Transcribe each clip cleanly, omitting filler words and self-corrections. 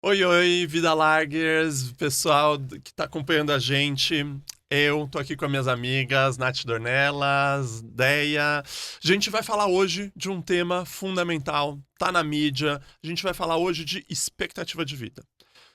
Oi, oi, Vida Largers, pessoal que tá acompanhando a gente. Eu tô aqui com as minhas amigas, Nath Dornelas, Deia. A gente vai falar hoje de um tema fundamental, tá na mídia. A gente vai falar hoje de expectativa de vida.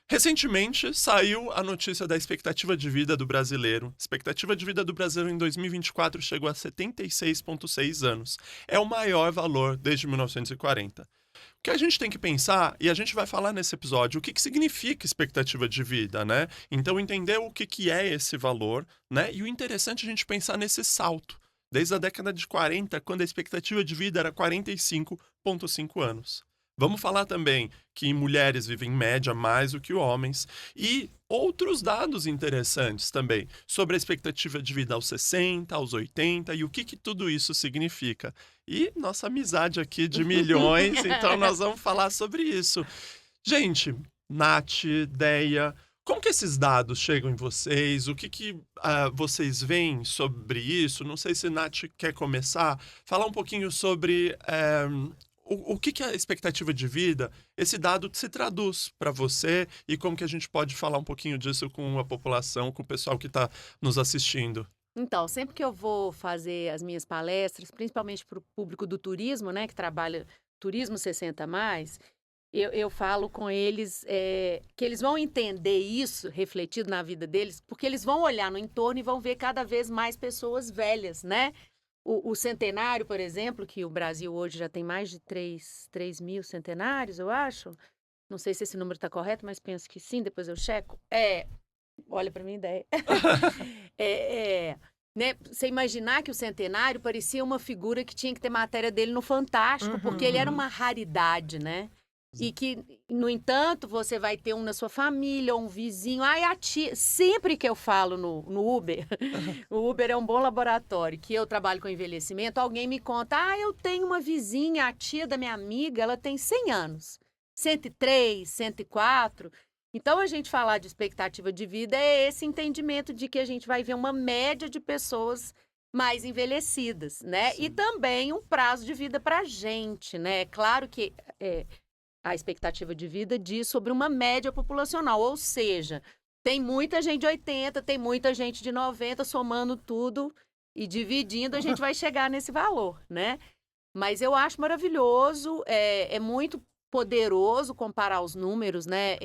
Recentemente saiu a notícia da expectativa de vida do brasileiro. A expectativa de vida do Brasil em 2024 chegou a 76,6 anos. É o maior valor desde 1940. O que a gente tem que pensar, e a gente vai falar nesse episódio, o que significa expectativa de vida, né? Então, entender o que é esse valor, né? E o interessante é a gente pensar nesse salto. Desde a década de 40, quando a expectativa de vida era 45,5 anos. Vamos falar também que mulheres vivem em média mais do que homens e outros dados interessantes também sobre a expectativa de vida aos 60, aos 80 e o que tudo isso significa. E nossa amizade aqui de milhões, então nós vamos falar sobre isso. Gente, Nath, Deia, como que esses dados chegam em vocês? O que vocês veem sobre isso? Não sei se Nath quer começar. Falar um pouquinho sobre o que é a expectativa de vida, esse dado se traduz para você e como que a gente pode falar um pouquinho disso com a população, com o pessoal que está nos assistindo. Então, sempre que eu vou fazer as minhas palestras, principalmente para o público do turismo, né, que trabalha turismo 60 mais, eu falo com eles que eles vão entender isso refletido na vida deles, porque eles vão olhar no entorno e vão ver cada vez mais pessoas velhas, né? O centenário, por exemplo, que o Brasil hoje já tem mais de 3 mil centenários, eu acho. Não sei se esse número está correto, mas penso que sim, depois eu checo. Olha para minha ideia. Né? Você imaginar que o centenário parecia uma figura que tinha que ter matéria dele no Fantástico, porque ele era uma raridade, né? E que, no entanto, você vai ter um na sua família, um vizinho. Ai, a tia. Sempre que eu falo no Uber, o Uber é um bom laboratório, que eu trabalho com envelhecimento, alguém me conta: eu tenho uma vizinha, a tia da minha amiga, ela tem 100 anos. 103, 104. Então, a gente falar de expectativa de vida é esse entendimento de que a gente vai ver uma média de pessoas mais envelhecidas, né? Sim. E também um prazo de vida para a gente, né? Claro que a expectativa de vida diz sobre uma média populacional, ou seja, tem muita gente de 80, tem muita gente de 90, somando tudo e dividindo, a gente vai chegar nesse valor, né? Mas eu acho maravilhoso, é muito poderoso comparar os números, né?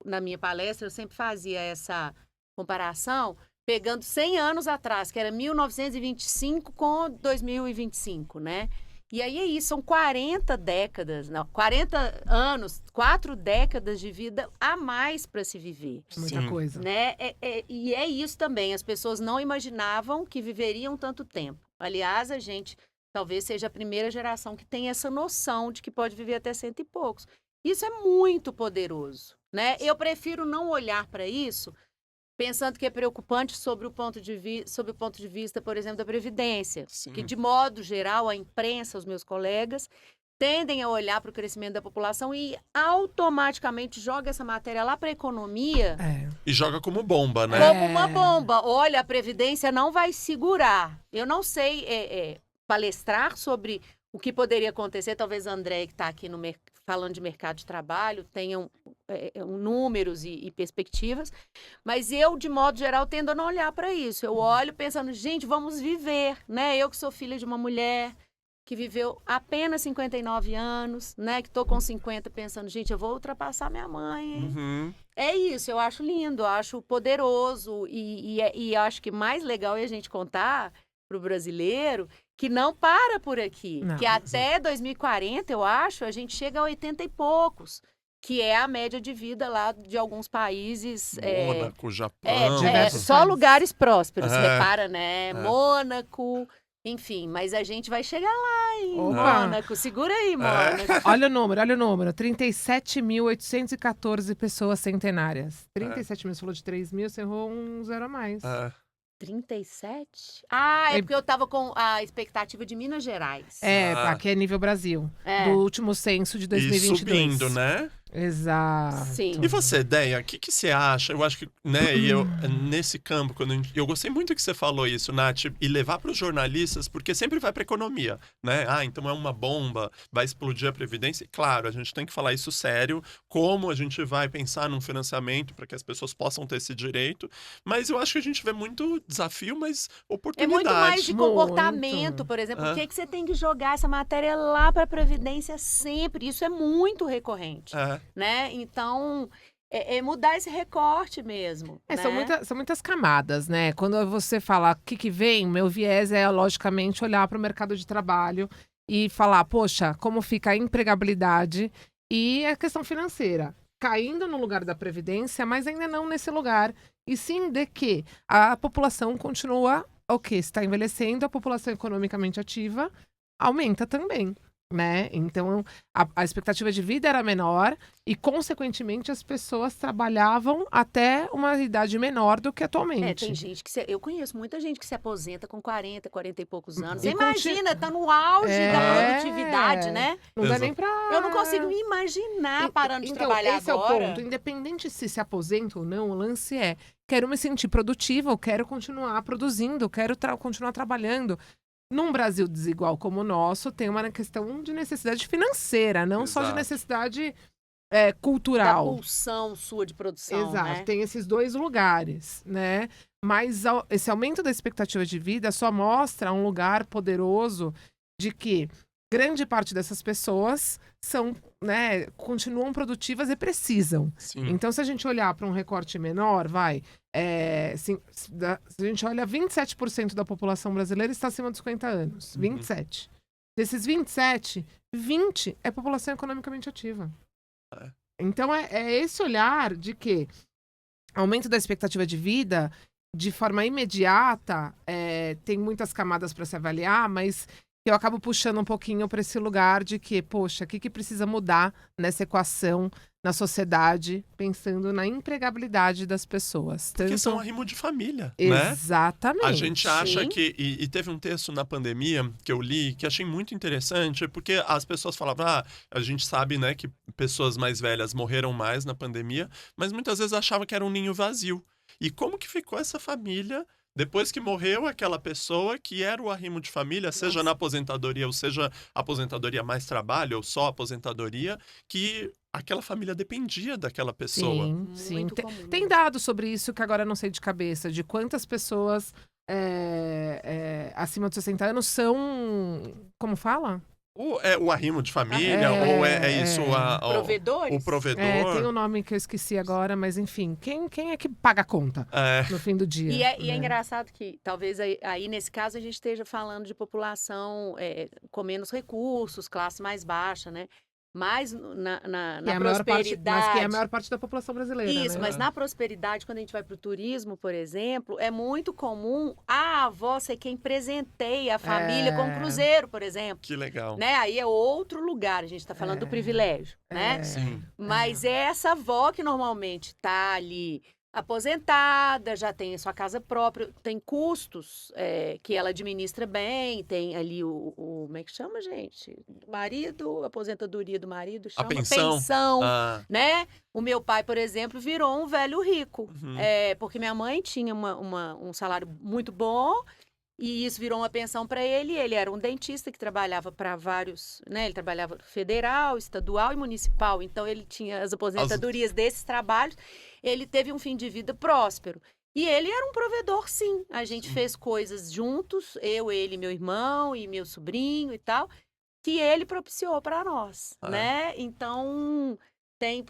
Na minha palestra, eu sempre fazia essa comparação, pegando 100 anos atrás, que era 1925 com 2025, né? E aí é isso, são 40 décadas, não, 40 anos, 4 décadas de vida a mais para se viver. Muita coisa. Né? E é isso também, as pessoas não imaginavam que viveriam tanto tempo. Aliás, a gente talvez seja a primeira geração que tem essa noção de que pode viver até 100 e poucos. Isso é muito poderoso, né? Eu prefiro não olhar para isso pensando que é preocupante sobre o ponto de vista, por exemplo, da Previdência. Sim. Que, de modo geral, a imprensa, os meus colegas, tendem a olhar para o crescimento da população e automaticamente joga essa matéria lá para a economia. E joga como bomba, né? Como uma bomba. Olha, a Previdência não vai segurar. Eu não sei palestrar sobre o que poderia acontecer. Talvez a André, que está aqui falando de mercado de trabalho, tenham números e perspectivas. Mas eu, de modo geral, tendo a não olhar para isso. Eu olho pensando, gente, vamos viver, né? Eu que sou filha de uma mulher que viveu apenas 59 anos, né? Que tô com 50 pensando, gente, eu vou ultrapassar minha mãe, hein? Uhum. É isso, eu acho lindo, eu acho poderoso e acho que mais legal é a gente contar para o brasileiro que não para por aqui. Não, que até 2040, eu acho, a gente chega a 80 e poucos, que é a média de vida lá de alguns países. Mônaco, Japão. Só lugares prósperos, repara, né? É. Mônaco, enfim, mas a gente vai chegar lá em Opa. Mônaco. Segura aí, Mônaco. Olha o número. 37.814 pessoas centenárias. 37 mil, você falou de 3 mil, você errou um zero a mais. 37? Ah, é porque eu tava com a expectativa de Minas Gerais. Aqui é nível Brasil. Do último censo de 2022. E subindo, né? Exato. Sim. E você, Deia, o que você acha? Eu acho que, né, e eu, nesse campo, eu gostei muito que você falou isso, Nath, e levar para os jornalistas, porque sempre vai para economia, né? Ah, então é uma bomba, vai explodir a Previdência. E, claro, a gente tem que falar isso sério, como a gente vai pensar num financiamento para que as pessoas possam ter esse direito, mas eu acho que a gente vê muito desafio, mas É oportunidade. muito mais de Muito. comportamento, por exemplo. Por que você tem que jogar essa matéria lá para a Previdência sempre? Isso é muito recorrente, né? Então, é mudar esse recorte mesmo, né? São muitas camadas, né? Quando você fala o que vem, meu viés é, logicamente, olhar para o mercado de trabalho e falar, poxa, como fica a empregabilidade e a questão financeira. Caindo no lugar da Previdência, mas ainda não nesse lugar. E sim de que a população continua, está envelhecendo, a população economicamente ativa aumenta também, né? Então, a expectativa de vida era menor e, consequentemente, as pessoas trabalhavam até uma idade menor do que atualmente. Tem gente que eu conheço muita gente que se aposenta com 40 e poucos anos. E Você imagina, tá no auge da produtividade, né? Não dá nem pra... Eu não consigo me imaginar parando de então, trabalhar esse agora. é o ponto. Independente se aposenta ou não, o lance é, quero me sentir produtiva, eu quero continuar produzindo, quero continuar trabalhando. Num Brasil desigual como o nosso, tem uma questão de necessidade financeira, não só de necessidade cultural. Da pulsão sua de produção, Exato, né? tem esses dois lugares, né? Mas esse aumento da expectativa de vida só mostra um lugar poderoso de que grande parte dessas pessoas são, né, continuam produtivas e precisam. Sim. Então, se a gente olhar para um recorte menor, se a gente olha, 27% da população brasileira está acima dos 50 anos. 27. Desses 27, 20 é população economicamente ativa. Então, é esse olhar de que aumento da expectativa de vida, de forma imediata, tem muitas camadas para se avaliar, mas eu acabo puxando um pouquinho para esse lugar de que, poxa, o que precisa mudar nessa equação, na sociedade, pensando na empregabilidade das pessoas. Porque são arrimo de família, né? Exatamente. A gente acha que... E teve um texto na pandemia que eu li que achei muito interessante, porque as pessoas falavam, a gente sabe, né, que pessoas mais velhas morreram mais na pandemia, mas muitas vezes achava que era um ninho vazio. E como que ficou essa família... Depois que morreu aquela pessoa que era o arrimo de família, seja na aposentadoria, ou seja aposentadoria mais trabalho, ou só aposentadoria, que aquela família dependia daquela pessoa. Sim. Tem dados sobre isso que agora eu não sei de cabeça, de quantas pessoas acima de 60 anos são... Como fala? O arrimo de família, ou é isso Provedores? o provedor? Tem um nome que eu esqueci agora, mas enfim, quem é que paga a conta no fim do dia? E é engraçado que talvez aí nesse caso a gente esteja falando de população com menos recursos, classe mais baixa, né? Mas na prosperidade... Mas que é a maior parte da população brasileira, Isso, né? mas na prosperidade, quando a gente vai para o turismo, por exemplo, é muito comum a avó ser quem presenteia a família com um cruzeiro, por exemplo. Que legal. Né? Aí é outro lugar, a gente está falando do privilégio, né? Sim. Mas é essa avó que normalmente está ali aposentada, já tem a sua casa própria, tem custos que ela administra bem, tem ali como é que chama, gente? Marido, aposentadoria do marido, chama pensão, né? O meu pai, por exemplo, virou um velho rico, porque minha mãe tinha um salário muito bom, e isso virou uma pensão para ele. Ele era um dentista que trabalhava para vários, né? Ele trabalhava federal, estadual e municipal. Então, ele tinha as aposentadorias desses trabalhos. Ele teve um fim de vida próspero. E ele era um provedor, sim. A gente fez coisas juntos, eu, ele, meu irmão e meu sobrinho e tal, que ele propiciou para nós, né? Então... Tem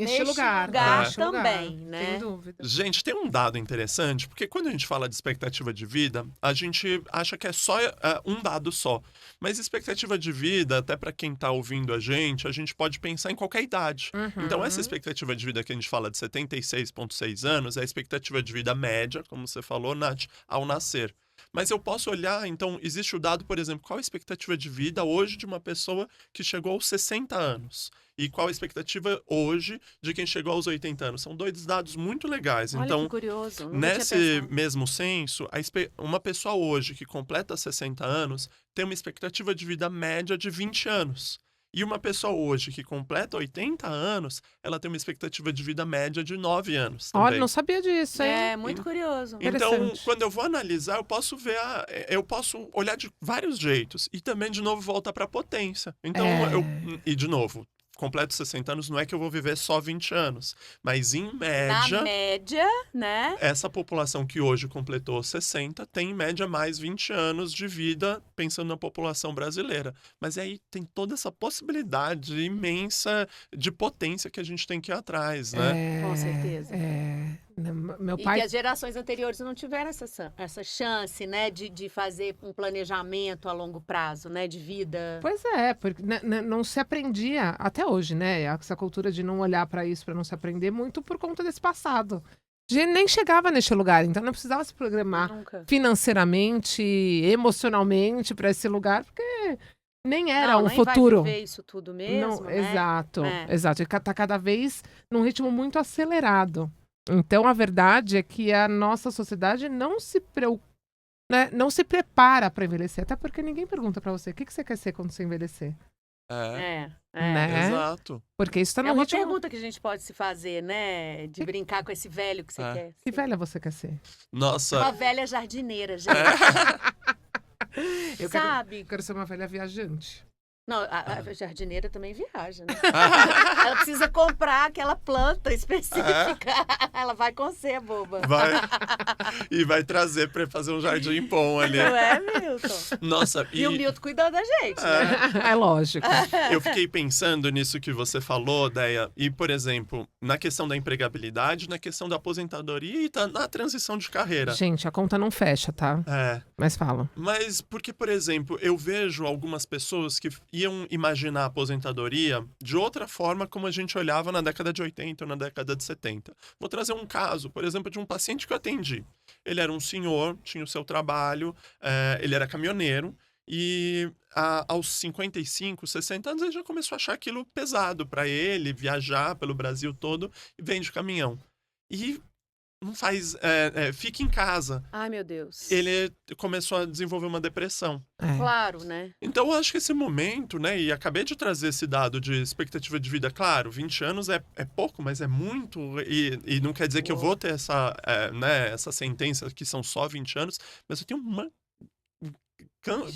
este lugar também, né? Sem dúvida. Gente, tem um dado interessante, porque quando a gente fala de expectativa de vida, a gente acha que é só um dado só. Mas expectativa de vida, até para quem está ouvindo a gente pode pensar em qualquer idade. Então, essa expectativa de vida que a gente fala de 76,6 anos é a expectativa de vida média, como você falou, Nath, ao nascer. Mas eu posso olhar, então, existe o dado, por exemplo, qual a expectativa de vida hoje de uma pessoa que chegou aos 60 anos? E qual a expectativa hoje de quem chegou aos 80 anos? São dois dados muito legais. Olha, então, que curioso. nesse mesmo senso, uma pessoa hoje que completa 60 anos tem uma expectativa de vida média de 20 anos. E uma pessoa hoje que completa 80 anos, ela tem uma expectativa de vida média de 9 anos também. Olha, não sabia disso, hein? É, muito curioso. Então, Interessante. quando eu vou analisar, eu posso ver, eu posso olhar de vários jeitos. E também, de novo, volta para a potência. Então, e de novo, completo 60 anos, não é que eu vou viver só 20 anos. Mas, em média, Na média, né? essa população que hoje completou 60 tem, em média, mais 20 anos de vida, pensando na população brasileira. Mas aí tem toda essa possibilidade imensa de potência que a gente tem que ir atrás, né? Com certeza. Meu E pai que as gerações anteriores não tiveram essa chance, né, de fazer um planejamento a longo prazo, né, de vida. Pois é, porque não se aprendia, até hoje, né? Essa cultura de não olhar para isso, para não se aprender, muito por conta desse passado. A gente nem chegava neste lugar, então não precisava se programar Nunca. financeiramente, emocionalmente para esse lugar, porque nem era Não, um nem futuro. vai viver isso tudo mesmo, Não, né? exato, É. exato. Ele tá cada vez num ritmo muito acelerado. Então, a verdade é que a nossa sociedade não se preocupa, né, não se prepara para envelhecer. Até porque ninguém pergunta para você o que você quer ser quando você envelhecer. É. Né? Exato. Porque isso tá É no uma ritmo... pergunta que a gente pode se fazer, né? De brincar com esse velho que você quer. Que velha você quer ser? Nossa. Uma velha jardineira, gente. Eu Sabe? quero ser uma velha viajante. Não, a jardineira também viaja, né? Ela precisa comprar aquela planta específica. Ela vai com você, boba. E vai trazer para fazer um jardim bom ali. Não é, Milton? Nossa, E o Milton cuidando da gente, né? É lógico. eu fiquei pensando nisso que você falou, Deia. E, por exemplo, na questão da empregabilidade, na questão da aposentadoria e na transição de carreira. Gente, a conta não fecha, tá? Mas fala. Mas porque, por exemplo, eu vejo algumas pessoas que iam imaginar a aposentadoria de outra forma como a gente olhava na década de 80 ou na década de 70. Vou trazer um caso, por exemplo, de um paciente que eu atendi. Ele era um senhor, tinha o seu trabalho, ele era caminhoneiro e aos 55, 60 anos ele já começou a achar aquilo pesado para ele, viajar pelo Brasil todo e vem de caminhão. E não faz, fica em casa. Ai, meu Deus. Ele começou a desenvolver uma depressão. Claro, né? Então, eu acho que esse momento, né, e acabei de trazer esse dado de expectativa de vida, claro, 20 anos é pouco, mas é muito, e não quer dizer que eu vou ter essa sentença que são só 20 anos, mas eu tenho uma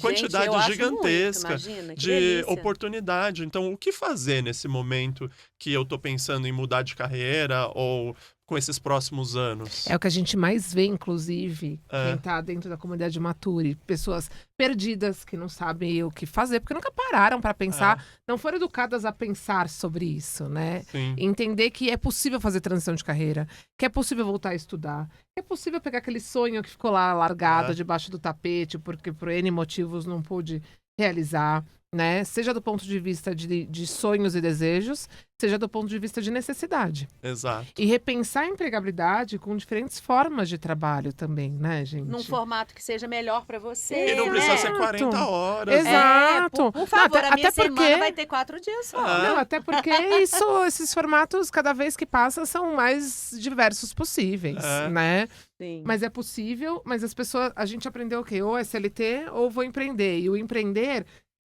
quantidade eu acho gigantesca muito, imagina, que de delícia. oportunidade. Então, o que fazer nesse momento que eu tô pensando em mudar de carreira ou com esses próximos anos? É o que a gente mais vê, inclusive, quem tá dentro da comunidade Mature. Pessoas perdidas que não sabem o que fazer, porque nunca pararam para pensar, não foram educadas a pensar sobre isso, né? Sim. Entender que é possível fazer transição de carreira, que é possível voltar a estudar, que é possível pegar aquele sonho que ficou lá largado debaixo do tapete, porque por N motivos não pôde realizar, né? Seja do ponto de vista de sonhos e desejos, seja do ponto de vista de necessidade. Exato. E repensar a empregabilidade com diferentes formas de trabalho também, né, gente? Num formato que seja melhor pra você. E não precisa né? ser 40 horas. Exato. Por favor, Não, a minha até semana vai ter 4 dias só. Não, até porque esses formatos, cada vez que passa, são mais diversos possíveis, né? Sim. Mas é possível, mas as pessoas... A gente aprendeu o quê? Ou é CLT ou vou empreender. E o empreender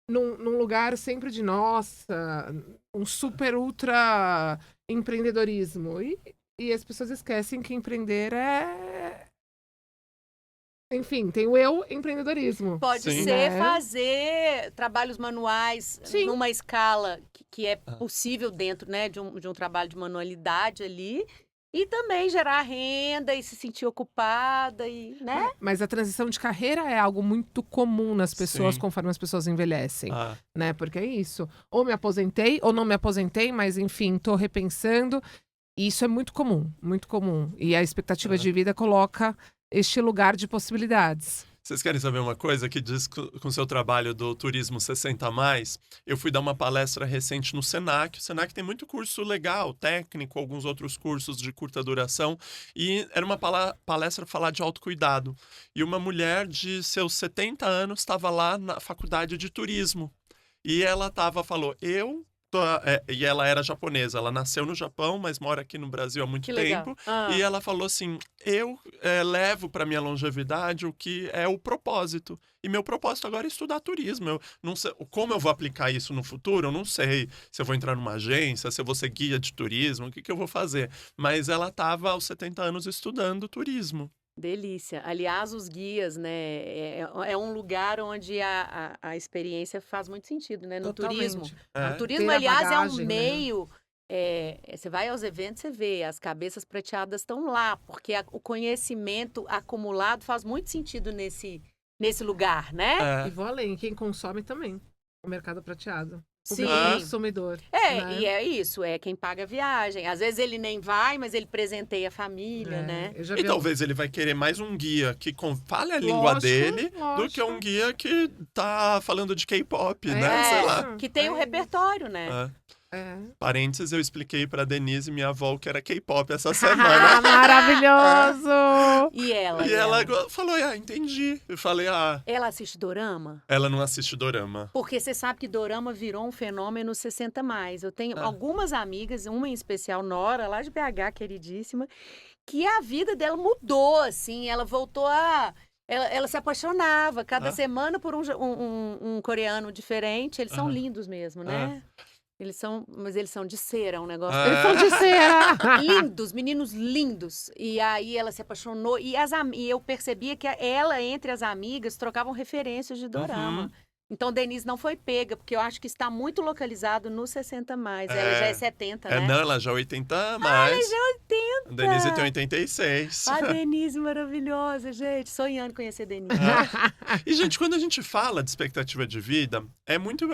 num lugar sempre de, nossa, um super ultra empreendedorismo. E as pessoas esquecem que empreender é... Enfim, tem o eu empreendedorismo. Pode Sim. ser Né? fazer trabalhos manuais Sim. numa escala que é possível dentro, né, de um trabalho de manualidade ali. E também gerar renda e se sentir ocupada, e, né? Mas a transição de carreira é algo muito comum nas pessoas Sim. conforme as pessoas envelhecem, né? Porque é isso. Ou me aposentei, ou não me aposentei, mas enfim, tô repensando. E isso é muito comum, muito comum. E a expectativa de vida coloca este lugar de possibilidades. Vocês querem saber uma coisa que diz com o seu trabalho do Turismo 60+? Eu fui dar uma palestra recente no Senac. O Senac tem muito curso legal, técnico, alguns outros cursos de curta duração. E era uma palestra falar de autocuidado. E uma mulher de seus 70 anos estava lá na faculdade de turismo. E ela falou, eu E ela era japonesa. Ela nasceu no Japão, mas mora aqui no Brasil há muito Que legal. tempo. Ah. E ela falou assim, eu levo para minha longevidade o que é o propósito. E meu propósito agora é estudar turismo. Eu não sei, como eu vou aplicar isso no futuro, eu não sei. Se eu vou entrar numa agência, se eu vou ser guia de turismo, o que eu vou fazer. Mas ela estava aos 70 anos estudando turismo. Delícia. Aliás, os guias, né? É um lugar onde a experiência faz muito sentido, né? No turismo. Totalmente. O turismo, Ter a aliás, é um bagagem, né? meio. Você vai aos eventos, você vê, as cabeças prateadas estão lá, porque o conhecimento acumulado faz muito sentido nesse lugar, né? E vou além, quem consome também. O mercado prateado. O Sim. consumidor. né? E é isso, é quem paga a viagem. Às vezes ele nem vai, mas ele presenteia a família, né? Eu já E vi talvez ele vai querer mais um guia que fale a língua Lógico, dele do lógico. que um guia que tá falando de K-pop, né? É. Sei lá. Que tem um repertório, né? Parênteses, eu expliquei pra Denise, minha avó, que era K-pop essa Ah, semana. maravilhoso! E ela? E ela falou, entendi. Eu falei, Ela assiste dorama? ela não assiste dorama. Porque você sabe que dorama virou um fenômeno 60+. Eu tenho algumas amigas, uma em especial, Nora, lá de BH, queridíssima, que a vida dela mudou, assim. Ela voltou a... Ela se apaixonava cada semana por um coreano diferente. Eles são lindos mesmo, né? Mas eles são de cera, um negócio. Eles são de cera! Lindos, meninos lindos. E aí ela se apaixonou. E eu percebia que ela, entre as amigas, trocavam referências de dorama. Então, Denise não foi pega, porque eu acho que está muito localizado no 60+. Ela já é 70, né? Não, ela já é 80 mais. Ela já é 80. Denise tem 86. A Denise maravilhosa, gente. Sonhando conhecer Denise. E, gente, quando a gente fala de expectativa de vida, é muito...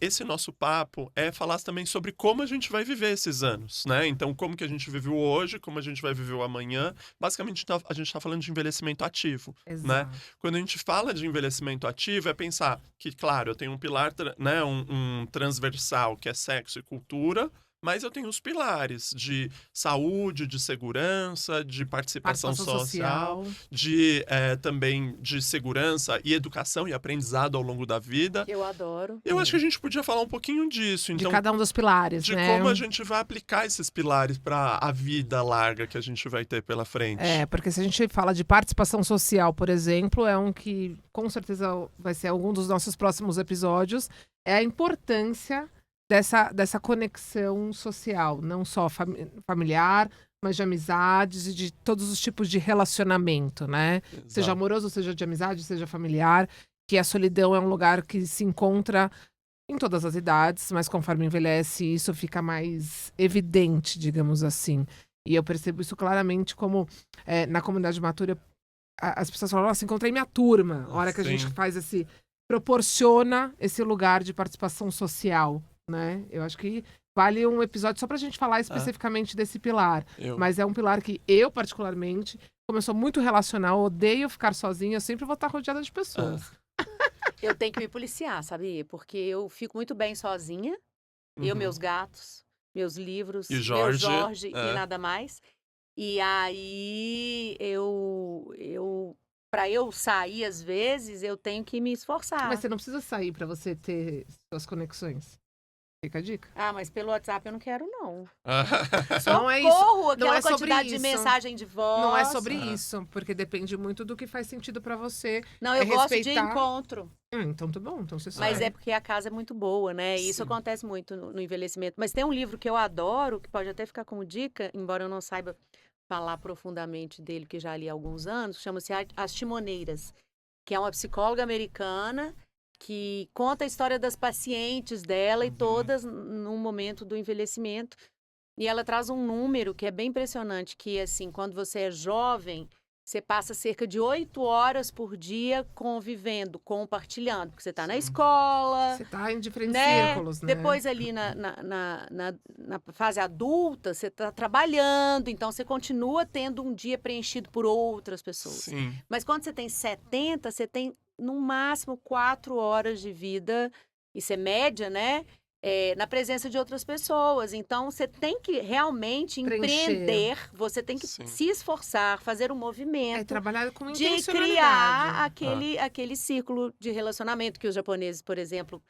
Esse nosso papo é falar também sobre como a gente vai viver esses anos, né? Então, como que a gente viveu hoje, como a gente vai viver o amanhã. Basicamente, a gente está falando de envelhecimento ativo, né? Quando a gente fala de envelhecimento ativo, é pensar que, claro, eu tenho um pilar, né, um transversal, que é sexo e cultura, mas eu tenho os pilares de saúde, de segurança, de participação social, de também de segurança e educação e aprendizado ao longo da vida. Eu adoro. Eu acho que a gente podia falar um pouquinho disso. Então, de cada um dos pilares, de né? como a gente vai aplicar esses pilares para a vida larga que a gente vai ter pela frente. Porque se a gente fala de participação social, por exemplo, é um que com certeza vai ser algum dos nossos próximos episódios, é a importância dessa conexão social, não só familiar, mas de amizades e de todos os tipos de relacionamento, né? Exato. Seja amoroso, seja de amizade, seja familiar, que a solidão é um lugar que se encontra em todas as idades, mas conforme envelhece, isso fica mais evidente, digamos assim. E eu percebo isso claramente como na comunidade Matura, as pessoas falam, nossa, encontrei minha turma. A hora que a gente faz proporciona esse lugar de participação social, né? Eu acho que vale um episódio só pra gente falar especificamente desse pilar. Mas é um pilar que eu, particularmente, como eu sou muito relacional, odeio ficar sozinha, eu sempre vou estar rodeada de pessoas. Eu tenho que me policiar, sabia? Porque eu fico muito bem sozinha. Eu, meus gatos, meus livros, E meu Jorge, e nada mais. E aí, para eu sair, às vezes, eu tenho que me esforçar. Mas você não precisa sair pra você ter suas conexões. Fica a dica. Mas pelo WhatsApp eu não quero, não. Não é isso. Socorro, aquela Não é sobre quantidade de isso. mensagem de voz. Não é sobre isso, porque depende muito do que faz sentido pra você. Não, eu gosto de respeitar. encontro. Então tá bom, então você sabe. Mas é porque a casa é muito boa, né? E isso acontece muito no envelhecimento. Mas tem um livro que eu adoro, que pode até ficar como dica, embora eu não saiba falar profundamente dele, que já li há alguns anos, chama-se As Timoneiras, que é uma psicóloga americana que conta a história das pacientes dela e todas num momento do envelhecimento. E ela traz um número que é bem impressionante, que assim, quando você é jovem, você passa cerca de 8 horas por dia convivendo, compartilhando, porque você está na escola. Você está em diferentes né? círculos, né? Depois ali na fase adulta, você está trabalhando, então você continua tendo um dia preenchido por outras pessoas. Sim. Mas quando você tem 70, você tem no máximo 4 horas de vida, isso é média, né? Na presença de outras pessoas. Então, você tem que realmente empreender, você tem que se esforçar, fazer um movimento. Trabalhar com de intencionalidade. criar aquele círculo de relacionamento que os japoneses, por exemplo,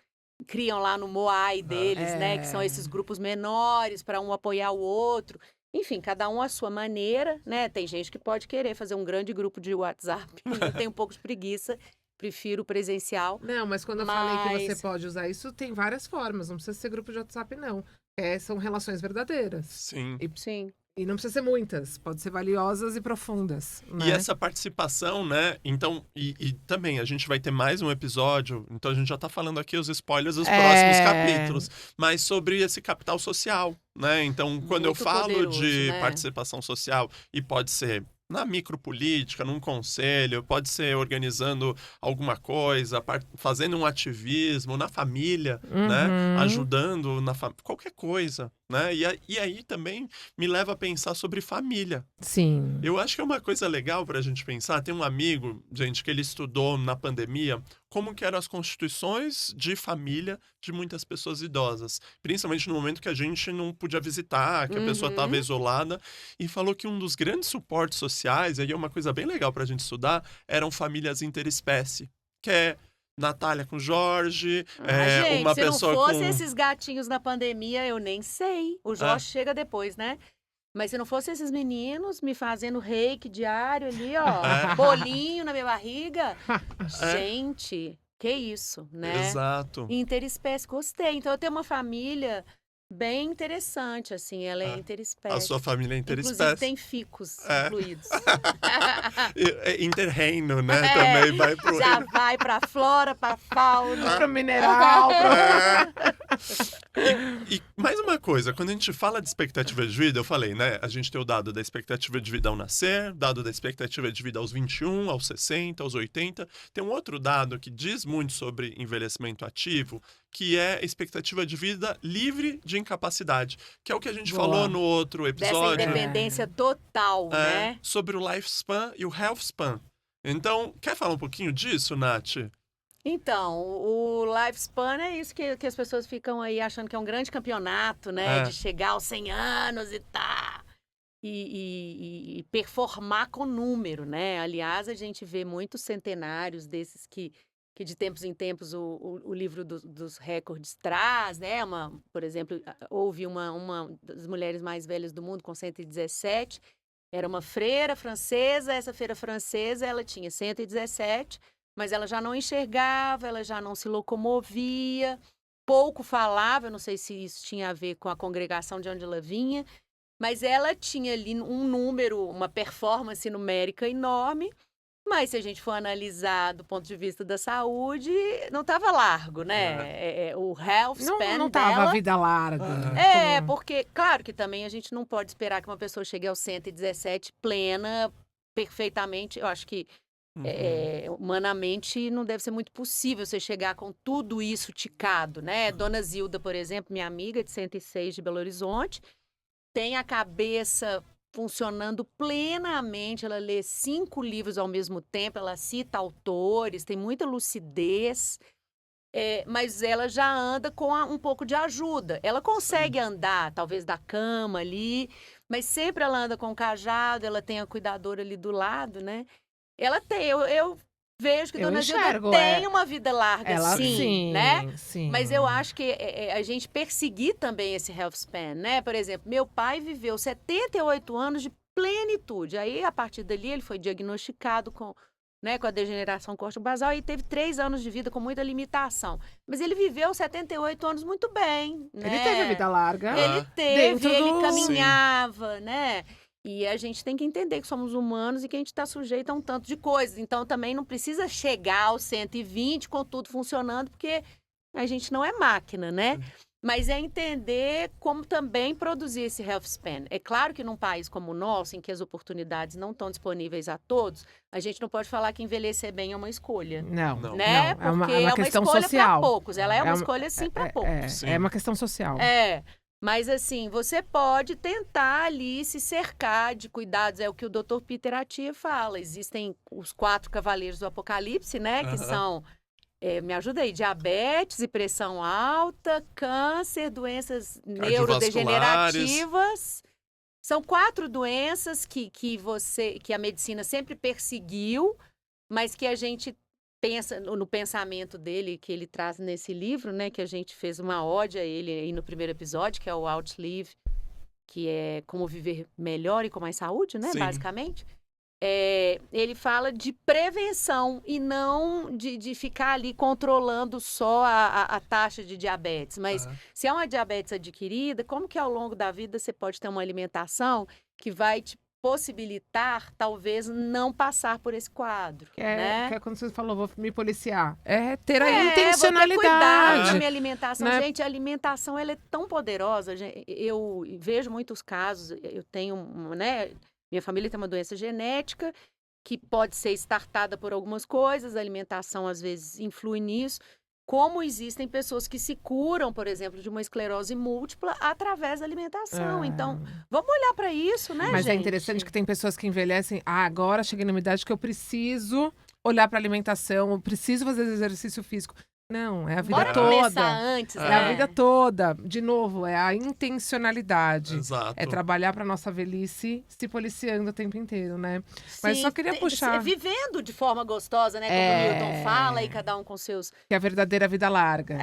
criam lá no Moai deles, né? Que são esses grupos menores para um apoiar o outro. Enfim, cada um à sua maneira, né? Tem gente que pode querer fazer um grande grupo de WhatsApp. Eu tenho um pouco de preguiça, prefiro presencial. Não, mas quando eu falei que você pode usar isso, tem várias formas. Não precisa ser grupo de WhatsApp, não. São relações verdadeiras. Sim. Sim. E não precisa ser muitas, pode ser valiosas e profundas. Né? E essa participação, né? Então, e também a gente vai ter mais um episódio, então a gente já tá falando aqui os spoilers dos próximos capítulos, mas sobre esse capital social, né? Então, quando eu falo poderoso, de né? participação social, e pode ser na micropolítica, num conselho, pode ser organizando alguma coisa, fazendo um ativismo na família, né? Ajudando na qualquer coisa, né? E aí também me leva a pensar sobre família. Sim. Eu acho que é uma coisa legal pra gente pensar. Tem um amigo, gente, que ele estudou na pandemia como que eram as constituições de família de muitas pessoas idosas. Principalmente no momento que a gente não podia visitar, que a pessoa estava isolada. E falou que um dos grandes suportes sociais, aí é uma coisa bem legal pra gente estudar, eram famílias interespécie. Que é Natália com Jorge, Gente, uma se pessoa não fosse com... esses gatinhos na pandemia, eu nem sei. O Jorge chega depois, né? Mas se não fosse esses meninos me fazendo reiki diário ali, ó, bolinho na minha barriga, gente, que isso, né? Exato. Interespécie, gostei. Então eu tenho uma família bem interessante, assim, ela é interespécie. A sua família é interespécie. Inclusive tem ficos incluídos. Interreino, né? Também vai pro... Já vai pra flora, pra fauna. Pro mineral. E mais uma coisa, quando a gente fala de expectativa de vida, eu falei, né? A gente tem o dado da expectativa de vida ao nascer, dado da expectativa de vida aos 21, aos 60, aos 80. Tem um outro dado que diz muito sobre envelhecimento ativo, que é a expectativa de vida livre de incapacidade, que é o que a gente falou no outro episódio. Dessa independência total, né? Sobre o lifespan e o healthspan. Então, quer falar um pouquinho disso, Nath? Então, o lifespan é isso que as pessoas ficam aí achando que é um grande campeonato, né? De chegar aos 100 anos e tá. E performar com número, né? Aliás, a gente vê muitos centenários desses que de tempos em tempos o livro dos recordes traz, né? Por exemplo, houve uma das mulheres mais velhas do mundo com 117, era uma freira francesa, essa freira francesa, ela tinha 117, mas ela já não enxergava, ela já não se locomovia, pouco falava, eu não sei se isso tinha a ver com a congregação de onde ela vinha, mas ela tinha ali um número, uma performance numérica enorme, mas se a gente for analisar do ponto de vista da saúde, não estava largo, né? O health span não estava dela... a vida larga. Porque, claro que também a gente não pode esperar que uma pessoa chegue aos 117 plena, perfeitamente. Eu acho que humanamente não deve ser muito possível você chegar com tudo isso ticado, né? Dona Zilda, por exemplo, minha amiga de 106 de Belo Horizonte, tem a cabeça funcionando plenamente, ela lê 5 livros ao mesmo tempo, ela cita autores, tem muita lucidez, mas ela já anda com um pouco de ajuda. Ela consegue andar, talvez da cama ali, mas sempre ela anda com o cajado, ela tem a cuidadora ali do lado, né? Ela tem, eu vejo que Dona Zilda tem uma vida larga, ela, sim, né? Sim. Mas eu acho que a gente perseguir também esse health span, né? Por exemplo, meu pai viveu 78 anos de plenitude. Aí, a partir dali, ele foi diagnosticado com a degeneração corto-basal e teve 3 anos de vida com muita limitação. Mas ele viveu 78 anos muito bem, né? Ele teve a vida larga. Ele teve, ele do... caminhava, né? E a gente tem que entender que somos humanos e que a gente está sujeito a um tanto de coisas. Então, também não precisa chegar aos 120 com tudo funcionando, porque a gente não é máquina, né? Mas é entender como também produzir esse health span. É claro que num país como o nosso, em que as oportunidades não estão disponíveis a todos, a gente não pode falar que envelhecer bem é uma escolha. Não, né? Não. Porque é uma questão escolha social. para poucos. Ela é uma escolha, sim, para poucos. É uma questão social. Mas, assim, você pode tentar ali se cercar de cuidados. É o que o Dr. Peter Attia fala. Existem os 4 cavaleiros do Apocalipse, né? Que são, me ajuda aí, diabetes e pressão alta, câncer, doenças neurodegenerativas. São 4 doenças que a medicina sempre perseguiu, mas que a gente pensa no pensamento dele, que ele traz nesse livro, né? Que a gente fez uma ode a ele aí no primeiro episódio, que é o Outlive, que é como viver melhor e com mais saúde, né? Sim. Basicamente. Ele fala de prevenção e não de ficar ali controlando só a taxa de diabetes. Mas se é uma diabetes adquirida, como que ao longo da vida você pode ter uma alimentação que vai te possibilitar, talvez, não passar por esse quadro, né? Que é quando você falou, vou me policiar. É ter a Vou ter intencionalidade. cuidado da minha alimentação. Né? Gente, a alimentação, ela é tão poderosa. Eu vejo muitos casos, eu tenho, né? Minha família tem uma doença genética que pode ser startada por algumas coisas, a alimentação às vezes influi nisso. Como existem pessoas que se curam, por exemplo, de uma esclerose múltipla através da alimentação. Então, vamos olhar para isso, né, Mas gente? é interessante que tem pessoas que envelhecem. Agora cheguei numa idade que eu preciso olhar para alimentação, eu preciso fazer exercício físico. Não, é a vida Bora toda. começar antes, É né? a vida toda. De novo, é a intencionalidade. Exato. É trabalhar para nossa velhice se policiando o tempo inteiro, né? Mas Sim, só queria puxar vivendo de forma gostosa, né? Como o Milton fala, e cada um com seus... que é a verdadeira vida larga.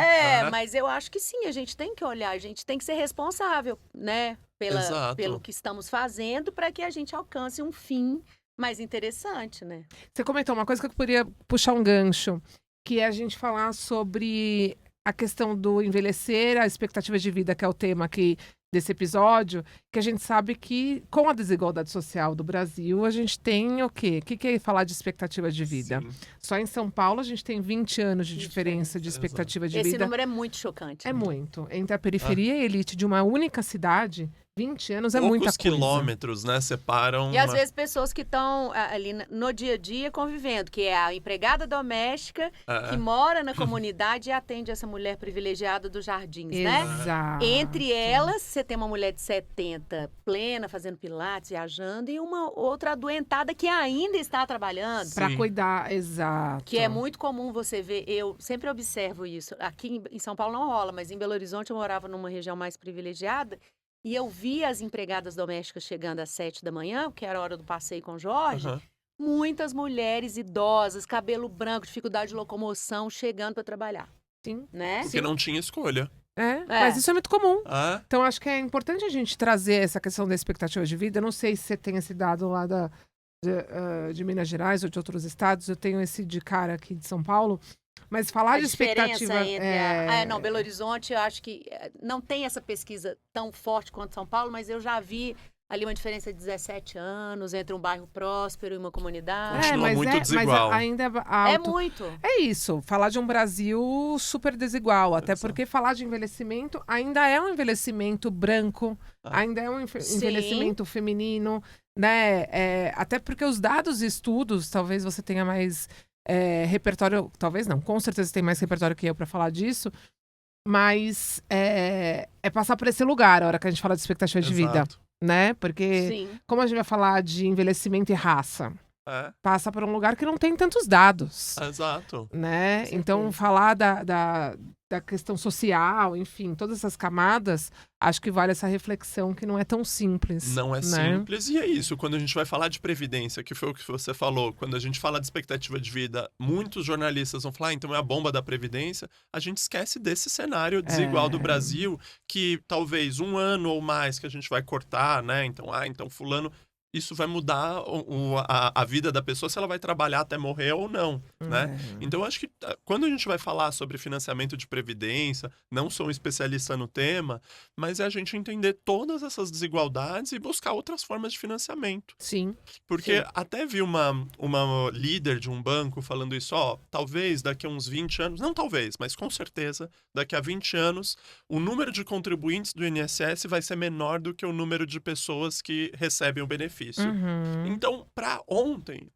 Mas eu acho que sim, a gente tem que olhar, a gente tem que ser responsável, né? Exato. Pelo que estamos fazendo para que a gente alcance um fim mais interessante, né? Você comentou uma coisa que eu poderia puxar um gancho, que é a gente falar sobre a questão do envelhecer, a expectativa de vida, que é o tema aqui desse episódio, que a gente sabe que com a desigualdade social do Brasil, a gente tem o quê? O que é falar de expectativa de vida? Sim. Só em São Paulo a gente tem 20 anos de diferença de expectativa de Esse vida. número é muito chocante. É muito. Entre a periferia e a elite de uma única cidade, 20 anos é muita Poucos coisa. quilômetros, né, separam... E às vezes pessoas que estão ali no dia a dia convivendo, que é a empregada doméstica que mora na comunidade e atende essa mulher privilegiada dos jardins, né? Exato. Entre elas, você tem uma mulher de 70, plena, fazendo pilates, viajando, e uma outra adoentada que ainda está trabalhando. Pra Sim. cuidar, exato. Que é muito comum você ver, eu sempre observo isso. Aqui em São Paulo não rola, mas em Belo Horizonte eu morava numa região mais privilegiada e eu via as empregadas domésticas chegando às 7 da manhã, que era a hora do passeio com o Jorge. Muitas mulheres idosas, cabelo branco, dificuldade de locomoção, chegando para trabalhar. Sim. Né? Porque não tinha escolha. Mas isso é muito comum. Ah, Então, acho que é importante a gente trazer essa questão da expectativa de vida. Eu não sei se você tem esse dado lá de Minas Gerais ou de outros estados. Eu tenho esse de cara aqui de São Paulo. Mas falar A de expectativa... diferença entre não, Belo Horizonte, eu acho que não tem essa pesquisa tão forte quanto São Paulo, mas eu já vi ali uma diferença de 17 anos entre um bairro próspero e uma comunidade. Continua muito desigual. Mas ainda é alto. É muito. É isso, falar de um Brasil super desigual, até porque falar de envelhecimento ainda é um envelhecimento branco, ainda é um envelhecimento feminino, né? Até porque os dados e estudos, talvez você tenha mais repertório, talvez não, com certeza tem mais repertório que eu para falar disso, mas é passar por esse lugar a hora que a gente fala de expectativa de vida, né? Porque Sim. como a gente vai falar de envelhecimento e raça? Passa por um lugar que não tem tantos dados. Exato. Né? Então, falar da questão social, enfim, todas essas camadas, acho que vale essa reflexão que não é tão simples. Não é né? simples, e é isso. Quando a gente vai falar de previdência, que foi o que você falou, quando a gente fala de expectativa de vida, muitos jornalistas vão falar, então é a bomba da previdência. A gente esquece desse cenário desigual do Brasil, que talvez um ano ou mais que a gente vai cortar, né? Então fulano... Isso vai mudar a vida da pessoa, se ela vai trabalhar até morrer ou não, né? Então, eu acho que quando a gente vai falar sobre financiamento de previdência, não sou um especialista no tema, mas é a gente entender todas essas desigualdades e buscar outras formas de financiamento. Sim. Porque até vi uma líder de um banco falando isso, talvez daqui a uns 20 anos, não talvez, mas com certeza, daqui a 20 anos, o número de contribuintes do INSS vai ser menor do que o número de pessoas que recebem o benefício. Então, para ontem,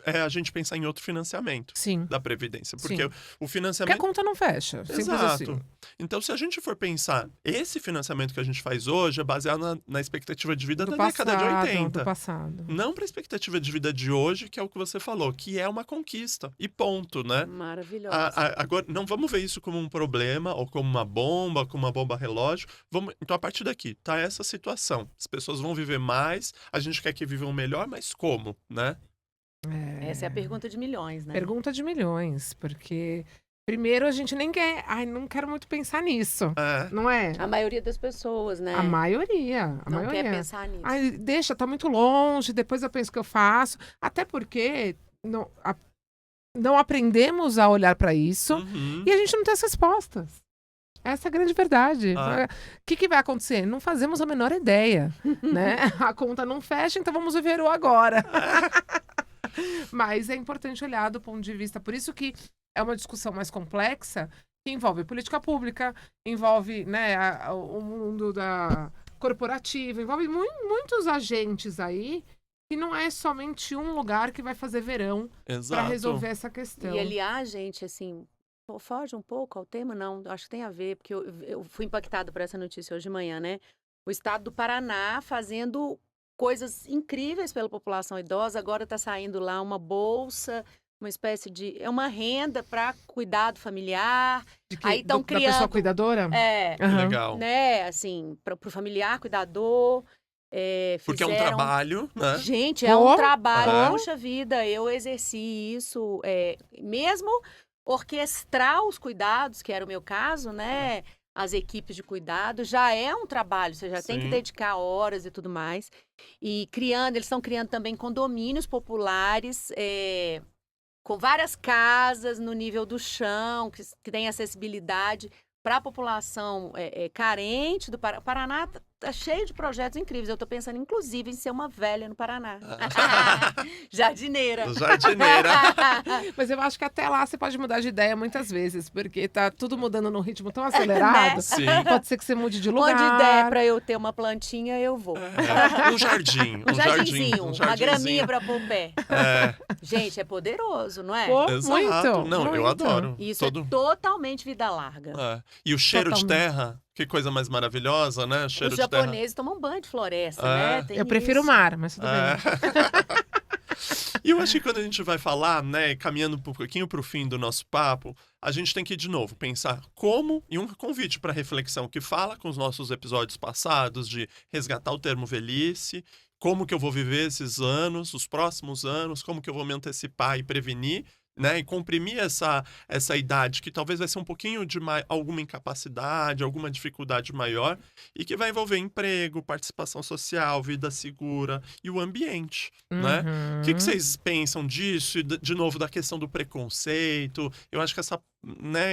é a gente pensar em outro financiamento da Previdência. Porque o financiamento... Porque a conta não fecha. Exato. Assim. Então, se a gente for pensar, esse financiamento que a gente faz hoje é baseado na expectativa de vida da década de 80. Do passado. Não para a expectativa de vida de hoje, que é o que você falou, que é uma conquista. E ponto, né? Maravilhoso. Agora, não vamos ver isso como um problema, ou como uma bomba relógio. Então, a partir daqui, tá essa situação. As pessoas vão viver mais, a gente quer que vivam melhor, mas como, né? Essa é a pergunta de milhões, né? Pergunta de milhões, porque primeiro a gente nem quer. Ai, não quero muito pensar nisso. Não é? A maioria das pessoas, né? A maioria. não quer pensar nisso. Ai, deixa, tá muito longe, depois eu penso o que eu faço. Até porque não aprendemos a olhar para isso e a gente não tem as respostas. Essa é a grande verdade. O que vai acontecer? Não fazemos a menor ideia, né? A conta não fecha, então vamos viver o agora. Mas é importante olhar do ponto de vista... Por isso que é uma discussão mais complexa, que envolve política pública, envolve, né, o mundo corporativo, envolve muitos agentes aí, que não é somente um lugar que vai fazer verão para resolver essa questão. E aliás, gente, assim, foge um pouco ao tema, não, acho que tem a ver, porque eu fui impactada por essa notícia hoje de manhã, né? O estado do Paraná fazendo coisas incríveis pela população idosa, agora está saindo lá uma bolsa, uma espécie de... É uma renda para cuidado familiar. Aí estão criando... Da pessoa cuidadora? Legal. Né, assim, para o familiar cuidador. Porque é um trabalho, né? Gente, é um trabalho. Puxa vida, eu exerci isso. Mesmo orquestrar os cuidados, que era o meu caso, né? As equipes de cuidado, já é um trabalho. Você já tem que dedicar horas e tudo mais. E eles estão criando também condomínios populares, com várias casas no nível do chão, que tem acessibilidade para a população carente do Paraná. O Paraná tá cheio de projetos incríveis. Eu tô pensando, inclusive, em ser uma velha no Paraná. Jardineira. Mas eu acho que até lá você pode mudar de ideia muitas vezes, porque tá tudo mudando num ritmo tão acelerado. Né? Sim. Pode ser que você mude de lugar. Onde der pra eu ter uma plantinha, eu vou. Um jardim. Um jardinzinho. Uma graminha pra pôr o pé. Gente, é poderoso, não é? Muito. Não, muito. eu adoro. Isso é totalmente vida larga. E o cheiro de terra, que coisa mais maravilhosa, né? Os japoneses tomam banho de floresta, né? Eu prefiro o mar, mas tudo bem. E eu acho que quando a gente vai falar, né, caminhando um pouquinho para o fim do nosso papo, a gente tem que, de novo, pensar como, e um convite para reflexão que fala com os nossos episódios passados, de resgatar o termo velhice, como que eu vou viver esses anos, os próximos anos, como que eu vou me antecipar e prevenir, né, e comprimir essa idade que talvez vai ser um pouquinho de alguma incapacidade, alguma dificuldade maior e que vai envolver emprego, participação social, vida segura e o ambiente, né? O que vocês pensam disso? E, de novo, da questão do preconceito? Eu acho que essa, né,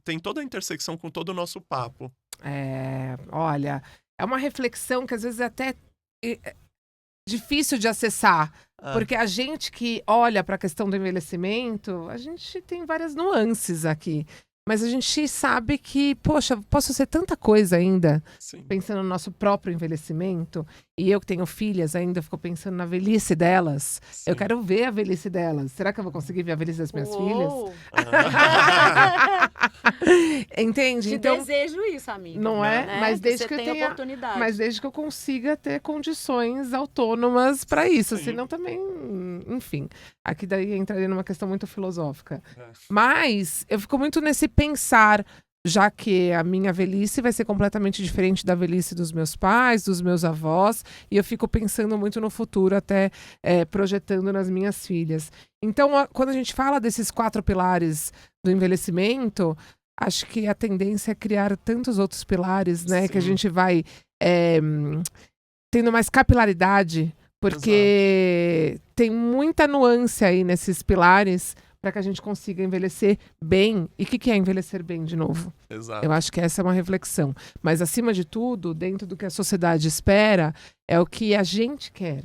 tem toda a intersecção com todo o nosso papo. Olha, é uma reflexão que às vezes é até difícil de acessar. Porque a gente que olha para a questão do envelhecimento, a gente tem várias nuances aqui. Mas a gente sabe que, poxa, posso ser tanta coisa ainda, pensando no nosso próprio envelhecimento. E eu que tenho filhas ainda, fico pensando na velhice delas. Eu quero ver a velhice delas. Será que eu vou conseguir ver a velhice das minhas filhas? Entende? Então, desejo isso, amiga. Não é? Né? Mas desde você que eu tenha tenha oportunidade. Mas desde que eu consiga ter condições autônomas para isso. Senão também, enfim. Aqui daí entraria numa questão muito filosófica. Mas eu fico muito nesse pensar, já que a minha velhice vai ser completamente diferente da velhice dos meus pais, dos meus avós, e eu fico pensando muito no futuro, até projetando nas minhas filhas. Então, quando a gente fala desses 4 pilares do envelhecimento, acho que a tendência é criar tantos outros pilares, né? Que a gente vai tendo mais capilaridade, porque tem muita nuance aí nesses pilares para que a gente consiga envelhecer bem. E o que é envelhecer bem, de novo? Exato. Eu acho que essa é uma reflexão. Mas, acima de tudo, dentro do que a sociedade espera, é o que a gente quer.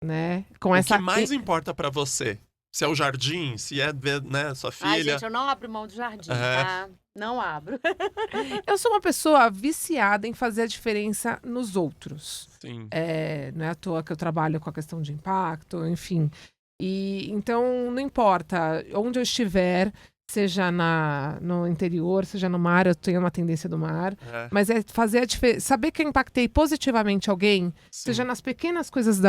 Né? O que mais importa para você? Se é o jardim, se é ver, né, sua filha... Ai, gente, eu não abro mão do jardim, tá? Não abro. Eu sou uma pessoa viciada em fazer a diferença nos outros. Sim. Não é à toa que eu trabalho com a questão de impacto, enfim... E então não importa onde eu estiver, seja no interior, seja no mar, eu tenho uma tendência do mar, mas é fazer a diferença, saber que eu impactei positivamente alguém, seja nas pequenas coisas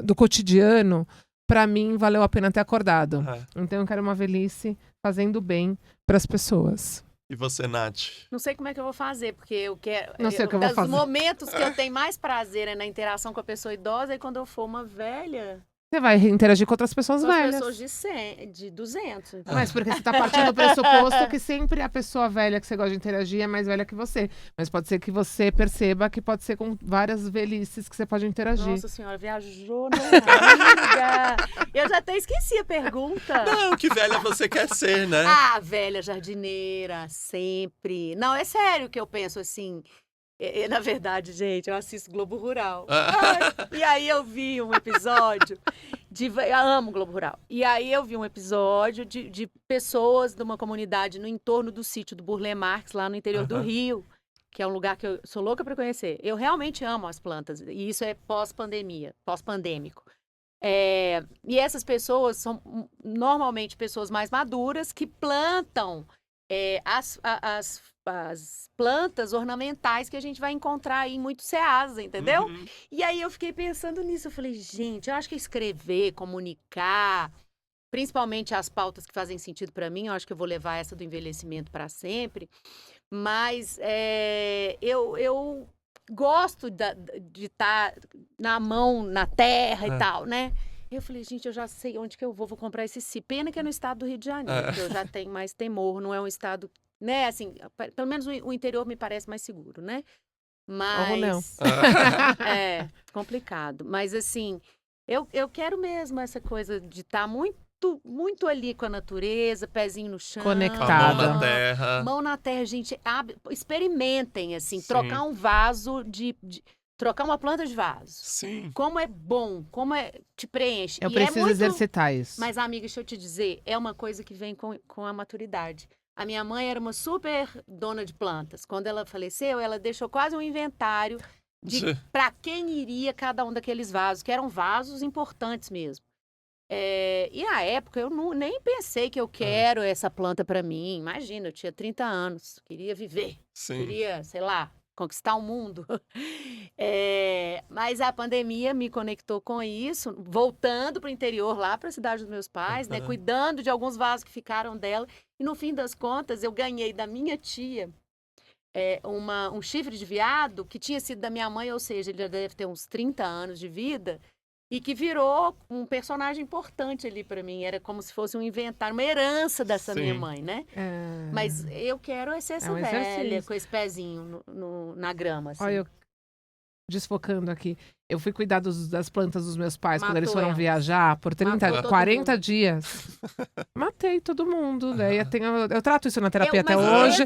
do cotidiano, para mim valeu a pena ter acordado. Então eu quero uma velhice fazendo bem para as pessoas. E você, Nath? Não sei como é que eu vou fazer, porque eu quero... Não sei o que eu vou fazer. Os momentos que eu tenho mais prazer é na interação com a pessoa idosa, e quando eu for uma velha... Você vai interagir com outras pessoas São as velhas. pessoas de 100, de 200. Então. Mas porque você tá partindo do pressuposto que sempre a pessoa velha que você gosta de interagir é mais velha que você. Mas pode ser que você perceba que pode ser com várias velhices que você pode interagir. Nossa senhora, viajou, né, amiga? Eu já até esqueci a pergunta. Não, que velha você quer ser, né? Ah, velha jardineira, sempre. Não, é sério que eu penso assim. Na verdade, gente, eu assisto Globo Rural. E aí eu vi um episódio eu amo Globo Rural. E aí eu vi um episódio de pessoas de uma comunidade no entorno do sítio do Burle Marx, lá no interior do Rio, que é um lugar que eu sou louca para conhecer. Eu realmente amo as plantas, e isso é pós-pandemia, pós-pandêmico. E essas pessoas são normalmente pessoas mais maduras que plantam as plantas ornamentais que a gente vai encontrar aí em muitos ceasa, entendeu? Uhum. E aí eu fiquei pensando nisso, eu falei, gente, eu acho que escrever, comunicar, principalmente as pautas que fazem sentido para mim, eu acho que eu vou levar essa do envelhecimento para sempre, mas eu gosto de estar na mão, na terra e tal, né? Eu falei, gente, eu já sei onde que eu vou comprar esse si. Pena que é no estado do Rio de Janeiro, que eu já tenho mais temor, não é um estado, né, assim, pelo menos o interior me parece mais seguro, né? Mas não. é complicado. Mas assim, eu quero mesmo essa coisa de estar muito ali com a natureza, pezinho no chão. Conectada. A mão na terra. Mão na terra, gente, experimentem, assim, Sim. trocar um vaso trocar uma planta de vaso. Sim. Como é bom, como te preenche. Eu E preciso muito... exercitar isso. Mas, amiga, deixa eu te dizer, é uma coisa que vem com a maturidade. A minha mãe era uma super dona de plantas. Quando ela faleceu, ela deixou quase um inventário de para quem iria cada um daqueles vasos, que eram vasos importantes mesmo. E na época eu nem pensei que eu quero essa planta para mim. Imagina, eu tinha 30 anos, queria viver, queria, sei lá, conquistar o mundo. Mas a pandemia me conectou com isso, voltando para o interior, lá para a cidade dos meus pais, né, cuidando de alguns vasos que ficaram dela. E no fim das contas, eu ganhei da minha tia um chifre de veado que tinha sido da minha mãe, ou seja, ele já deve ter uns 30 anos de vida, e que virou um personagem importante ali para mim. Era como se fosse um inventário, uma herança dessa minha mãe, né? Mas eu quero ser essa velha com esse pezinho na grama. Assim. Olha, eu desfocando aqui. Eu fui cuidar das plantas dos meus pais quando eles foram elas. viajar por 40 mundo. dias. Matei todo mundo. Daí eu trato isso na terapia até mas hoje.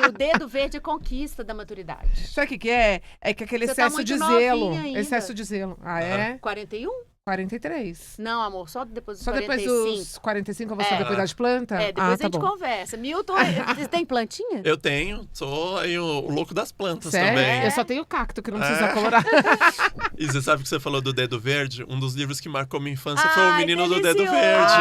O dedo verde é conquista da maturidade. Sabe o que é? É que aquele Você tá excesso muito de novinha zelo. ainda. Excesso de zelo. Ah, é? 41? 43. Não, amor, só depois dos Só 45. depois dos 45 eu vou saber cuidar de planta? Depois tá a gente bom. conversa. Milton, você tem plantinha? Eu tenho, sou aí o louco das plantas Sério? também. Eu só tenho cacto, que não precisa colorar. E você sabe que você falou do Dedo Verde? Um dos livros que marcou minha infância foi O Menino do Dedo Verde.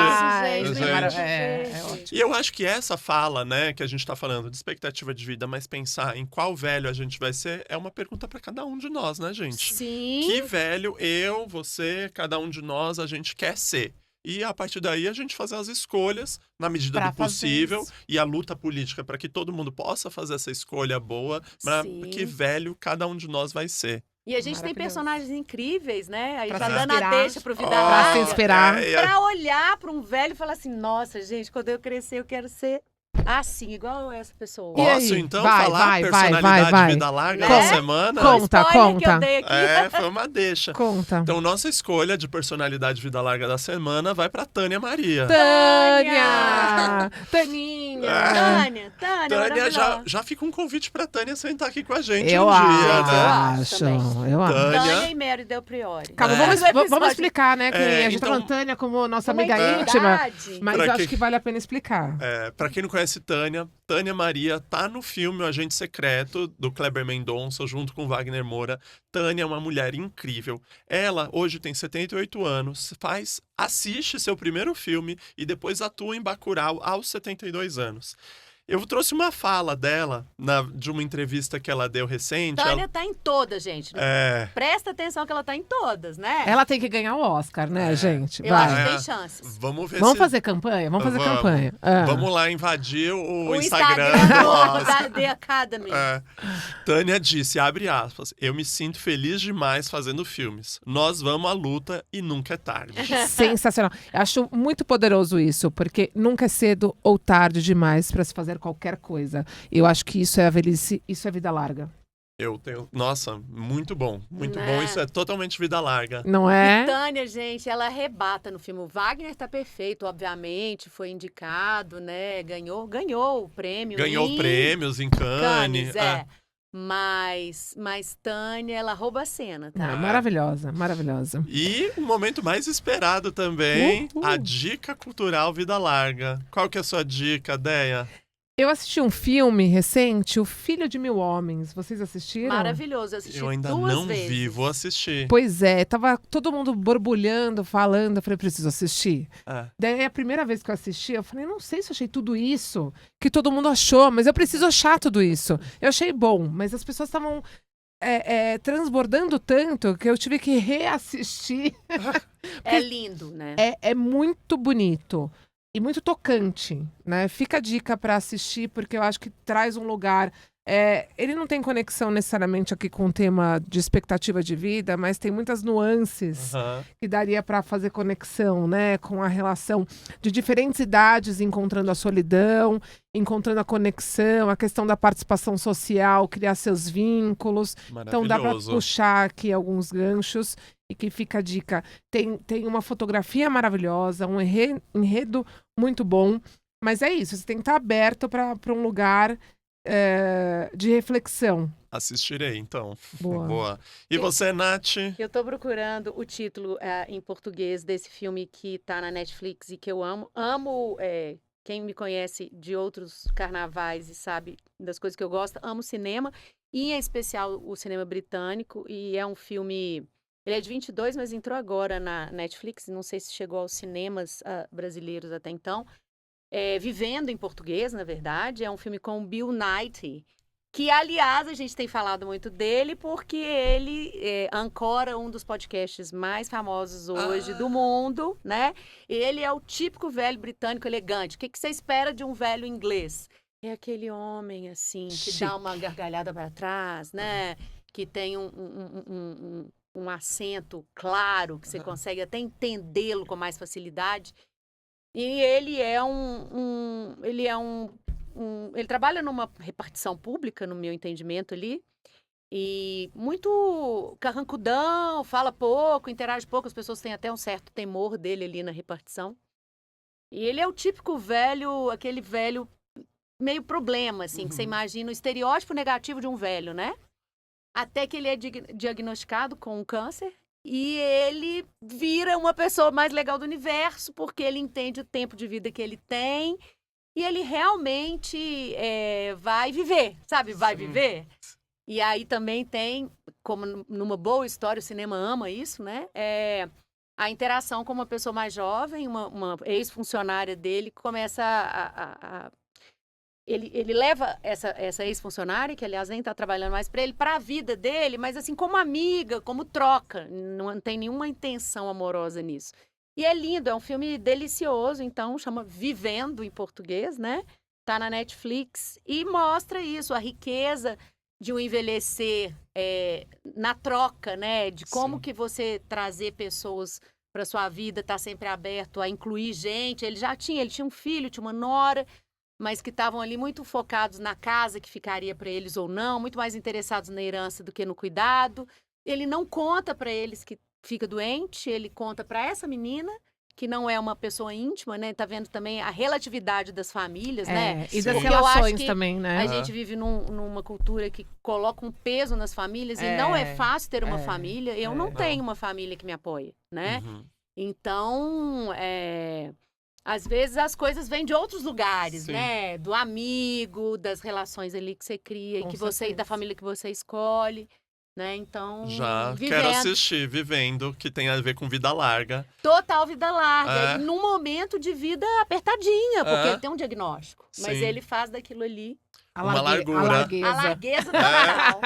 Gente, Gente. É ótimo. E eu acho que essa fala, né, que a gente tá falando de expectativa de vida, mas pensar em qual velho a gente vai ser, é uma pergunta pra cada um de nós, né, gente? Sim. Que velho eu, você, cada um de nós, a gente quer ser. E a partir daí a gente fazer as escolhas na medida Pra do possível fazer isso. e a luta política para que todo mundo possa fazer essa escolha boa, para Sim. que velho cada um de nós vai ser. E a gente tem Maravilhoso. personagens incríveis, né? Aí Pra tá se dando a inspirar. deixa pro Vida Pra se Larga. inspirar. Pra olhar pra um velho e falar assim, nossa, gente, quando eu crescer eu quero ser assim, igual essa pessoa. E aí? Posso então Vai, falar vai, personalidade vai. vida larga Né? da semana? Conta, Spoiler que eu conta. dei aqui. Foi uma deixa. Conta. Então, nossa escolha de personalidade vida larga da semana vai pra Tânia Maria. Tânia! Taninha! Tânia, Tânia, maravilhosa. já fica um convite pra Tânia sentar aqui com a gente Eu um dia, acho, né? acho também. eu acho. Tânia. Tânia e Mary Del Priori. Calma, vamos explicar, né? Que a gente tá então- falando Tânia como nossa Uma amiga entidade. íntima, mas Pra eu acho quem- que vale a pena explicar. Pra quem não conhece Tânia Maria tá no filme O Agente Secreto, do Kleber Mendonça, junto com Wagner Moura. Tânia é uma mulher incrível. Ela, hoje, tem 78 anos, assiste seu primeiro filme e depois atua em Bacurau aos 72 anos. Eu trouxe uma fala dela, de uma entrevista que ela deu recente. Tânia tá em todas, gente. Presta atenção que ela tá em todas, né? Ela tem que ganhar o Oscar, né, gente? Eu acho que tem chances. Vamos ver Vamos fazer campanha? Vamos fazer campanha. Vamos lá invadir o Instagram do Oscar. da The Academy. Tânia disse, abre aspas, eu me sinto feliz demais fazendo filmes. Nós vamos à luta e nunca é tarde. Sensacional. Eu acho muito poderoso isso, porque nunca é cedo ou tarde demais para se fazer qualquer coisa. Eu acho que isso é a velhice, isso é vida larga. Eu tenho... Nossa, muito bom. Muito bom. Isso é totalmente vida larga. Não é? E Tânia, gente, ela arrebata no filme. O Wagner tá perfeito, obviamente. Foi indicado, né? Ganhou o prêmio. Ganhou prêmios em Cannes. Mas Tânia, ela rouba a cena, tá? Não, maravilhosa, maravilhosa. E o momento mais esperado também, a dica cultural Vida Larga. Qual que é a sua dica, Deia? Eu assisti um filme recente, O Filho de Mil Homens. Vocês assistiram? Maravilhoso, eu assisti Eu ainda duas não vezes. vi, vou assistir. Pois é, tava todo mundo borbulhando, falando. Eu falei, preciso assistir. Daí, a primeira vez que eu assisti, eu falei, não sei se eu achei tudo isso que todo mundo achou, mas eu preciso achar tudo isso. Eu achei bom, mas as pessoas estavam transbordando tanto que eu tive que reassistir. É lindo, né? É muito bonito. E muito tocante, né? Fica a dica para assistir, porque eu acho que traz um lugar... ele não tem conexão necessariamente aqui com o tema de expectativa de vida, mas tem muitas nuances que daria para fazer conexão, né? Com a relação de diferentes idades encontrando a solidão, encontrando a conexão, a questão da participação social, criar seus vínculos. Então dá para puxar aqui alguns ganchos. E que fica a dica, tem uma fotografia maravilhosa, um enredo muito bom, mas é isso, você tem que estar aberto para um lugar de reflexão. Assistirei, então. Boa. E você, Nath? Eu tô procurando o título em português desse filme que tá na Netflix e que eu amo. Amo, quem me conhece de outros carnavais e sabe das coisas que eu gosto, amo cinema, e em especial o cinema britânico, e é um filme... Ele é de 22, mas entrou agora na Netflix. Não sei se chegou aos cinemas brasileiros até então. Vivendo em português, na verdade. É um filme com o Bill Nighy. Que, aliás, a gente tem falado muito dele porque ele ancora um dos podcasts mais famosos hoje do mundo, né? Ele é o típico velho britânico elegante. O que você espera de um velho inglês? É aquele homem, assim, que dá uma gargalhada para trás, né? Que tem um acento claro, que você consegue até entendê-lo com mais facilidade. E ele ele trabalha numa repartição pública, no meu entendimento ali, e muito carrancudão, fala pouco, interage pouco, as pessoas têm até um certo temor dele ali na repartição. E ele é o típico velho, aquele velho meio problema, assim, que você imagina o estereótipo negativo de um velho, né? Até que ele é diagnosticado com um câncer e ele vira uma pessoa mais legal do universo, porque ele entende o tempo de vida que ele tem e ele realmente vai viver, sabe? Vai viver. E aí também tem, como numa boa história, o cinema ama isso, né? A interação com uma pessoa mais jovem, uma ex-funcionária dele, começa Ele leva essa ex-funcionária, que aliás nem está trabalhando mais para ele, para a vida dele, mas assim, como amiga, como troca. Não tem nenhuma intenção amorosa nisso. E é lindo, é um filme delicioso, então chama Vivendo em português, né? Tá na Netflix e mostra isso, a riqueza de um envelhecer na troca, né? De como que você trazer pessoas para sua vida, tá sempre aberto a incluir gente. Ele tinha um filho, tinha uma nora, mas que estavam ali muito focados na casa que ficaria para eles ou não, muito mais interessados na herança do que no cuidado. Ele não conta para eles que fica doente, ele conta para essa menina, que não é uma pessoa íntima, né? Tá vendo também a relatividade das famílias, né? E das Porque relações também, né? A gente vive numa cultura que coloca um peso nas famílias e não é fácil ter uma família. Eu não tenho uma família que me apoie, né? Então, às vezes as coisas vêm de outros lugares, né? Do amigo, das relações ali que você cria, da família que você escolhe. né? Então, Já vivendo. quero assistir Vivendo, que tem a ver com vida larga. Total vida larga. É. Num momento de vida apertadinha, porque É. ele tem um diagnóstico. Mas Sim. ele faz daquilo ali Uma largura. a largueza. largueza total.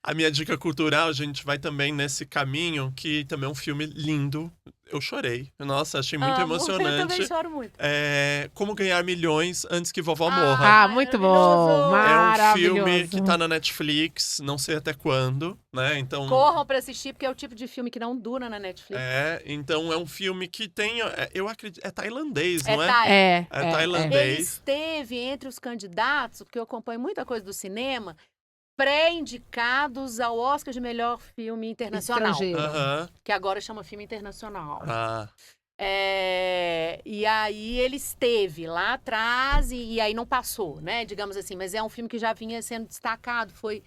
A minha dica cultural, a gente vai também nesse caminho, que também é um filme lindo. Eu chorei. Nossa, achei muito Amo. Eu emocionante. também choro muito. É Como Ganhar Milhões Antes que Vovó Morra. Ah, muito Maravilhoso. bom. É um Maravilhoso. filme que tá na Netflix, não sei até quando, né? Então, Corram pra assistir, porque é o tipo de filme que não dura na Netflix. então é um filme que tem, eu acredito, é tailandês, não é? Thai. É, É tailandês. Ele esteve entre os candidatos, porque eu acompanho muita coisa do cinema, pré-indicados ao Oscar de melhor filme internacional. Estrangeiro. Aham. Que agora chama filme internacional. Ah, E aí ele esteve lá atrás e aí não passou, né? Digamos assim. Mas é um filme que já vinha sendo destacado. Foi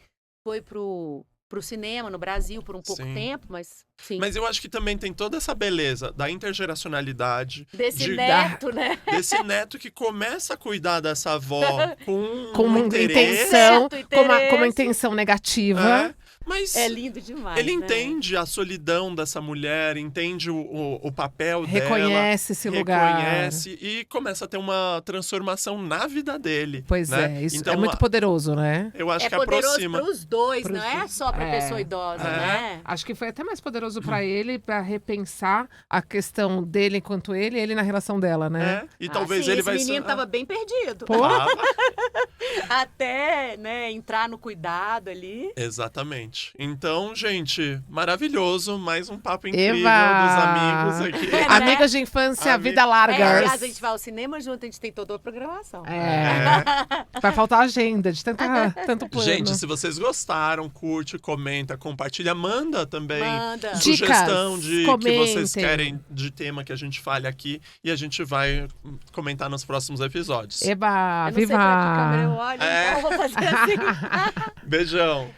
pro cinema no Brasil por um pouco Sim. tempo, mas sim. mas eu acho que também tem toda essa beleza da intergeracionalidade, Desse neto, né? desse neto que começa a cuidar dessa avó Com uma interesse. intenção, Certo, com uma interesse. intenção negativa. Mas É lindo demais. ele né? entende a solidão dessa mulher, entende o papel dela. Reconhece esse lugar. Reconhece e começa a ter uma transformação na vida dele. Pois né? é, isso Então, é muito poderoso, né? eu acho É que poderoso aproxima. pros dois, Pros não é dois. só pra É. pessoa idosa, É. né? Acho que foi até mais poderoso pra ele, pra repensar a questão dele enquanto ele e ele na relação dela, né? E talvez sim, ele esse vai menino ser. tava bem perdido. Pô. Até, né, entrar no cuidado ali. Exatamente. Então, gente, maravilhoso. Mais um papo incrível Eva! dos amigos aqui. É, Amigos de infância, Ami- vida larga. Aliás, a gente vai ao cinema junto, a gente tem toda a programação. Vai faltar agenda de tanto plano. Gente, se vocês gostaram, curte, comenta, compartilha, manda também Manda. sugestão Dicas, de que comentem. vocês querem de tema que a gente fale aqui e a gente vai comentar nos próximos episódios. Eba, Eu não sei pra que câmera eu viva! olho, É. então eu vou fazer assim. Beijão.